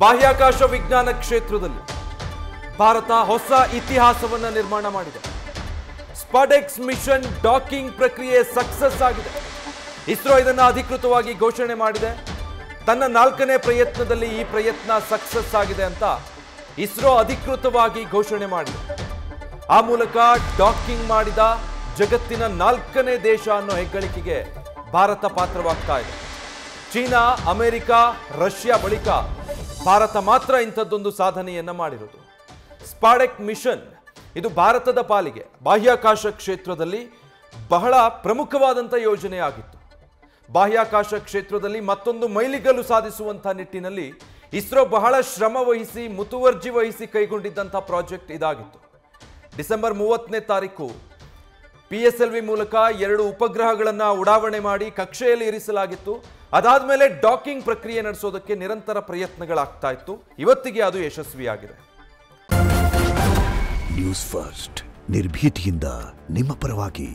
ಬಾಹ್ಯಾಕಾಶ ವಿಜ್ಞಾನ ಕ್ಷೇತ್ರದಲ್ಲಿ ಭಾರತ ಹೊಸ ಇತಿಹಾಸವನ್ನು ನಿರ್ಮಾಣ ಮಾಡಿದೆ. ಸ್ಪಾಡೆಕ್ಸ್ ಮಿಷನ್ ಡಾಕಿಂಗ್ ಪ್ರಕ್ರಿಯೆ ಸಕ್ಸಸ್ ಆಗಿದೆ. ಇಸ್ರೋ ಇದನ್ನು ಅಧಿಕೃತವಾಗಿ ಘೋಷಣೆ ಮಾಡಿದೆ. ತನ್ನ 4ನೇ ಪ್ರಯತ್ನದಲ್ಲಿ ಈ ಪ್ರಯತ್ನ ಸಕ್ಸಸ್ ಆಗಿದೆ ಅಂತ ಇಸ್ರೋ ಅಧಿಕೃತವಾಗಿ ಘೋಷಣೆ ಮಾಡಿದೆ. ಆ ಮೂಲಕ ಡಾಕಿಂಗ್ ಮಾಡಿದ ಜಗತ್ತಿನ 4ನೇ ದೇಶ ಅನ್ನೋ ಹೆಗ್ಗಳಿಕೆಗೆ ಭಾರತ ಪಾತ್ರವಾಗ್ತಾ ಇದೆ. ಚೀನಾ, ಅಮೆರಿಕ, ರಷ್ಯಾ ಬಳಿಕ ಭಾರತ ಮಾತ್ರ ಇಂಥದ್ದೊಂದು ಸಾಧನೆಯನ್ನ ಮಾಡಿರೋದು. ಸ್ಪಾಡೆಕ್ ಮಿಷನ್ ಇದು ಭಾರತದ ಪಾಲಿಗೆ ಬಾಹ್ಯಾಕಾಶ ಕ್ಷೇತ್ರದಲ್ಲಿ ಬಹಳ ಪ್ರಮುಖವಾದಂಥ ಯೋಜನೆಯಾಗಿತ್ತು. ಬಾಹ್ಯಾಕಾಶ ಕ್ಷೇತ್ರದಲ್ಲಿ ಮತ್ತೊಂದು ಮೈಲಿಗಲ್ಲು ಸಾಧಿಸುವಂಥ ನಿಟ್ಟಿನಲ್ಲಿ ಇಸ್ರೋ ಬಹಳ ಶ್ರಮ ವಹಿಸಿ ಮುತುವರ್ಜಿ ವಹಿಸಿ ಕೈಗೊಂಡಿದ್ದಂಥ ಪ್ರಾಜೆಕ್ಟ್ ಇದಾಗಿತ್ತು. ಡಿಸೆಂಬರ್ 30ನೇ ತಾರೀಕು PSLV ಮೂಲಕ 2 ಉಪಗ್ರಹಗಳನ್ನು ಉಡಾವಣೆ ಮಾಡಿ ಕಕ್ಷೆಯಲ್ಲಿ ಇರಿಸಲಾಗಿತ್ತು. ಅದಾದ್ಮೇಲೆ ಡಾಕಿಂಗ್ ಪ್ರಕ್ರಿಯೆ ನಡೆಸೋದಕ್ಕೆ ನಿರಂತರ ಪ್ರಯತ್ನಗಳಾಗ್ತಾ ಇತ್ತು. ಇವತ್ತಿಗೆ ಅದು ಯಶಸ್ವಿಯಾಗಿದೆ. ನ್ಯೂಸ್ ಫಸ್ಟ್ ನಿರ್ಭೀತಿಯಿಂದ ನಿಮ್ಮ ಪರವಾಗಿ.